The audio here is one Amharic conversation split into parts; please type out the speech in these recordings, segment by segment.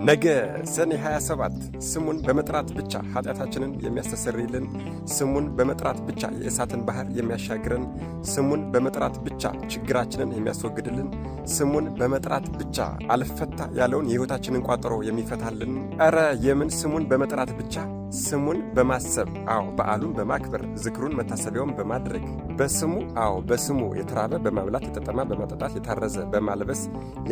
ነገ ሰኔ 27 ስሙን በመጥራት ብቻ ኃጢአታችንን የሚያስተሰርይልን፣ ስሙን በመጥራት ብቻ የእሳትን ባህር የሚያሻግረን፣ ስሙን በመጥራት ብቻ ችግራችንን የሚያስወግድልን፣ ስሙን በመጥራት ብቻ አልፈታ ያለውን የሕይወታችንን ቋጠሮ የሚፈታልን። ኧረ የምን ስሙን በመጥራት ብቻ፣ ስሙን በማሰብ በዓሉን በማክበር ዝክሩን መታሰቢያውን በማድረግ በስሙ በስሙ የተራበ በማብላት የተጠማ በማጠጣት የታረዘ በማልበስ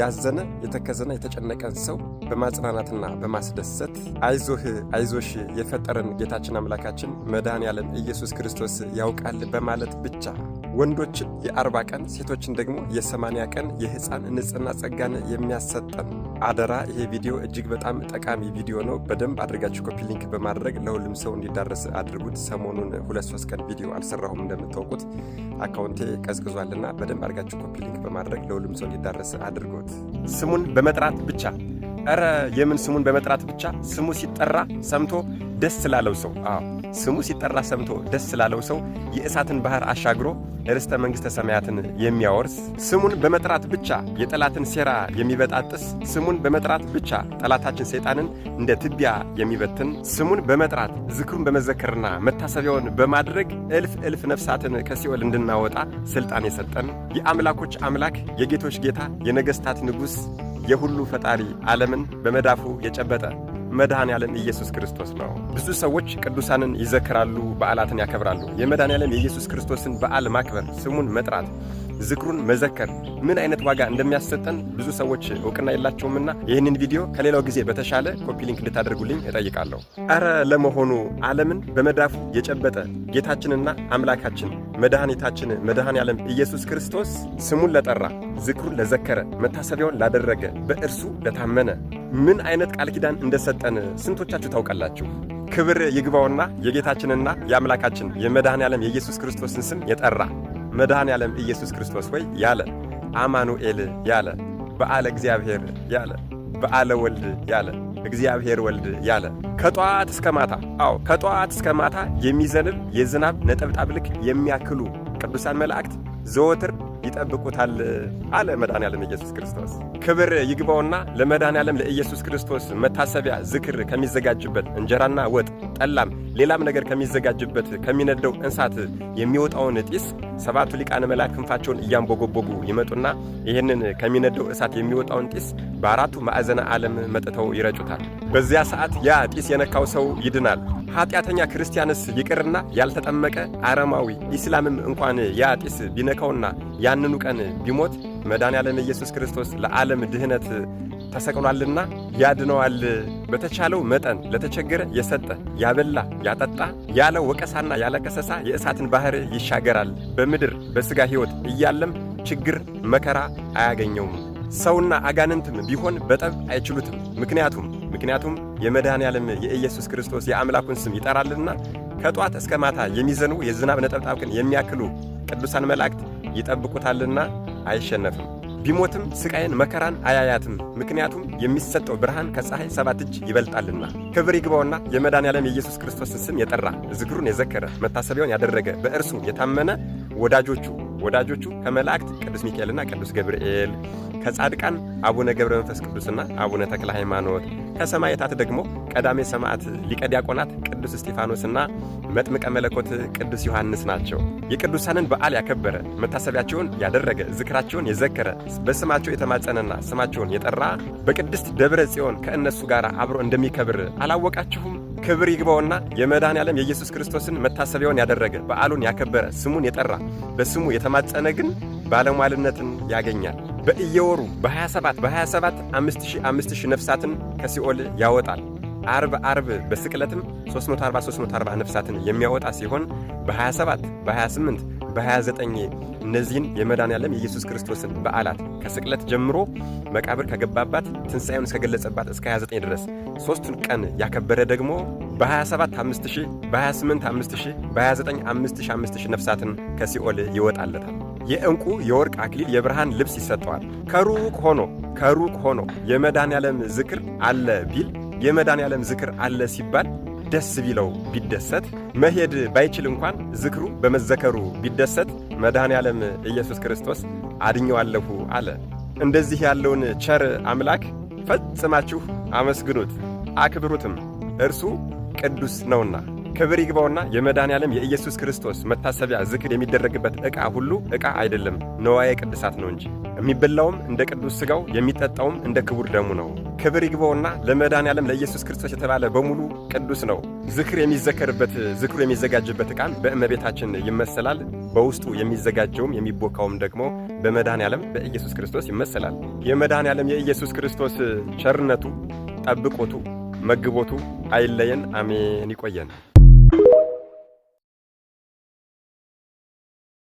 ያዘነ የተከዘነ የተጨነቀን ሰው በማጽናናትና በማስደሰት አይዞህ አይዞሽ የፈጠረን ጌታችን አምላካችን መድኃኔ ዓለም ኢየሱስ ክርስቶስ ያውቃል በማለት ብቻ ወንዶችን የ40 ቀን ሴቶችን ደግሞ የ80 ቀን የሕፃን ንጽሕና ጸጋን የሚያሰጠን። አደራ ይሄ ቪዲዮ እጅግ በጣም ጠቃሚ ቪዲዮ ነው። በደንብ አድርጋችሁ ኮፒ ሊንክ በማድረግ ለሁሉም ሰው እንዲዳረስ አድርጉት። ሰሞኑን 2-3 ቀን ቪዲዮ አልሰራሁም እንደምታውቁት አካውንቴ ቀዝቅዟልና በደንብ አድርጋችሁ ኮፒ ሊንክ በማድረግ ለሁሉም ሰው እንዲዳረስ አድርጉት። ስሙን በመጥራት ብቻ፣ ኧረ የምን ስሙን በመጥራት ብቻ፣ ስሙ ሲጠራ ሰምቶ ደስ ላለው ሰው ስሙ ሲጠራ ሰምቶ ደስ ላለው ሰው የእሳትን ባህር አሻግሮ ርስተ መንግሥተ ሰማያትን የሚያወርስ፣ ስሙን በመጥራት ብቻ የጠላትን ሴራ የሚበጣጥስ፣ ስሙን በመጥራት ብቻ ጠላታችን ሰይጣንን እንደ ትቢያ የሚበትን፣ ስሙን በመጥራት ዝክሩን በመዘከርና መታሰቢያውን በማድረግ እልፍ ነፍሳትን ከሲኦል እንድናወጣ ሥልጣን የሰጠን የአምላኮች አምላክ የጌቶች ጌታ የነገሥታት ንጉሥ የሁሉ ፈጣሪ ዓለምን በመዳፉ የጨበጠ መድኃኔ ዓለም ኢየሱስ ክርስቶስ ነው። ብዙ ሰዎች ቅዱሳንን ይዘክራሉ፣ በዓላትን ያከብራሉ። የመድኃኔ ዓለም የኢየሱስ ክርስቶስን በዓል ማክበር፣ ስሙን መጥራት፣ ዝክሩን መዘከር ምን አይነት ዋጋ እንደሚያሰጠን ብዙ ሰዎች እውቅና የላቸውምና ይህንን ቪዲዮ ከሌላው ጊዜ በተሻለ ኮፒ ሊንክ እንድታደርጉልኝ እጠይቃለሁ። ኧረ ለመሆኑ ዓለምን በመዳፉ የጨበጠ ጌታችንና አምላካችን መድኃኒታችን መድኃኔ ዓለም ኢየሱስ ክርስቶስ ስሙን ለጠራ ዝክሩን ለዘከረ መታሰቢያውን ላደረገ በእርሱ ለታመነ ምን አይነት ቃል ኪዳን እንደሰጠን ስንቶቻችሁ ታውቃላችሁ? ክብር ይግባውና የጌታችንና የአምላካችን የመድኃኔ ዓለም የኢየሱስ ክርስቶስን ስም የጠራ መድኃኔ ዓለም ኢየሱስ ክርስቶስ ሆይ ያለ፣ አማኑኤል ያለ፣ በዓለ እግዚአብሔር ያለ፣ በዓለ ወልድ ያለ፣ እግዚአብሔር ወልድ ያለ ከጧት እስከ ማታ ከጧት እስከ ማታ የሚዘንብ የዝናብ ነጠብጣብ ልክ የሚያክሉ ቅዱሳን መላእክት ዘወትር ይጠብቁታል አለ መድኃኔ ዓለም ኢየሱስ ክርስቶስ። ክብር ይግባውና ለመድኃኔ ዓለም ለኢየሱስ ክርስቶስ መታሰቢያ ዝክር ከሚዘጋጅበት እንጀራና ወጥ ጠላም ሌላም ነገር ከሚዘጋጅበት ከሚነደው እንሳት የሚወጣውን ጢስ 7ቱ ሊቃነ መላእክት ክንፋቸውን እያንቦጎቦጉ ይመጡና ይህንን ከሚነደው እሳት የሚወጣውን ጢስ በአራቱ ማዕዘነ ዓለም መጥተው ይረጩታል። በዚያ ሰዓት ያ ጢስ የነካው ሰው ይድናል። ኃጢአተኛ ክርስቲያንስ ይቅርና ያልተጠመቀ አረማዊ ኢስላምም እንኳን ያ ጢስ ቢነካውና ያንኑ ቀን ቢሞት መድኃኔ ዓለም ኢየሱስ ክርስቶስ ለዓለም ድህነት ተሰቅሏልና ያድነዋል። በተቻለው መጠን ለተቸገረ የሰጠ ያበላ ያጠጣ ያለ ወቀሳና ያለ ከሰሳ የእሳትን ባህር ይሻገራል። በምድር በሥጋ ሕይወት እያለም ችግር መከራ አያገኘውም። ሰውና አጋንንትም ቢሆን በጠብ አይችሉትም። ምክንያቱም የመድኃኔ ዓለም የኢየሱስ ክርስቶስ የአምላኩን ስም ይጠራልና ከጧት እስከ ማታ የሚዘንቡ የዝናብ ነጠብጣብን የሚያክሉ ቅዱሳን መላእክት ይጠብቁታልና አይሸነፍም። ቢሞትም ስቃይን መከራን አያያትም። ምክንያቱም የሚሰጠው ብርሃን ከፀሐይ 7 እጅ ይበልጣልና። ክብር ይግባውና የመድኃኔ ዓለም የኢየሱስ ክርስቶስን ስም የጠራ ዝክሩን የዘከረ መታሰቢያውን ያደረገ በእርሱ የታመነ ወዳጆቹ ከመላእክት ቅዱስ ሚካኤልና ቅዱስ ገብርኤል፣ ከጻድቃን አቡነ ገብረ መንፈስ ቅዱስና አቡነ ተክለ ሃይማኖት፣ ከሰማዕታት ደግሞ ቀዳሜ ሰማዕት ሊቀ ዲያቆናት ቅዱስ እስጢፋኖስና መጥምቀ መለኮት ቅዱስ ዮሐንስ ናቸው። የቅዱሳንን በዓል ያከበረ መታሰቢያቸውን ያደረገ ዝክራቸውን የዘከረ በስማቸው የተማጸነና ስማቸውን የጠራ በቅድስት ደብረ ጽዮን ከእነሱ ጋር አብሮ እንደሚከብር አላወቃችሁም? ክብር ይግባውና የመድኃኔ ዓለም የኢየሱስ ክርስቶስን መታሰቢያውን ያደረገ በዓሉን ያከበረ ስሙን የጠራ በስሙ የተማጸነ ግን ባለሟልነትን ያገኛል። በእየወሩ በ27 5000 ነፍሳትን ከሲኦል ያወጣል። አርብ በስቅለትም 340 ነፍሳትን የሚያወጣ ሲሆን በ27 በ28 በ29 እነዚህን የመድኃኔ ዓለም የኢየሱስ ክርስቶስን በዓላት ከስቅለት ጀምሮ መቃብር ከገባባት ትንሣኤውን እስከገለጸባት እስከ 29 ድረስ 3ቱን ቀን ያከበረ ደግሞ በ27 5000 በ28 5000 በ29 5000 ነፍሳትን ከሲኦል ይወጣለታል። የዕንቁ የወርቅ አክሊል የብርሃን ልብስ ይሰጠዋል። ከሩቅ ሆኖ የመድኃኔ ዓለም ዝክር አለ ቢል የመድኃኔ ዓለም ዝክር አለ ሲባል ደስ ቢለው ቢደሰት መሄድ ባይችል እንኳን ዝክሩ በመዘከሩ ቢደሰት መድኃኔ ዓለም ኢየሱስ ክርስቶስ አድኜዋለሁ አለ። እንደዚህ ያለውን ቸር አምላክ ፈጽማችሁ አመስግኑት አክብሩትም፣ እርሱ ቅዱስ ነውና። ክብር ይግባውና የመድኃኔዓለም የኢየሱስ ክርስቶስ መታሰቢያ ዝክር የሚደረግበት ዕቃ ሁሉ ዕቃ አይደለም፣ ነዋየ ቅድሳት ነው እንጂ። የሚበላውም እንደ ቅዱስ ሥጋው የሚጠጣውም እንደ ክቡር ደሙ ነው። ክብር ይግባውና ለመድኃኔዓለም ለኢየሱስ ክርስቶስ የተባለ በሙሉ ቅዱስ ነው። ዝክር የሚዘጋጅበት ዕቃም በእመቤታችን ይመሰላል። በውስጡ የሚዘጋጀውም የሚቦካውም ደግሞ በመድኃኔዓለም በኢየሱስ ክርስቶስ ይመሰላል። የመድኃኔዓለም የኢየሱስ ክርስቶስ ቸርነቱ፣ ጠብቆቱ፣ መግቦቱ አይለየን። አሜን። ይቆየን።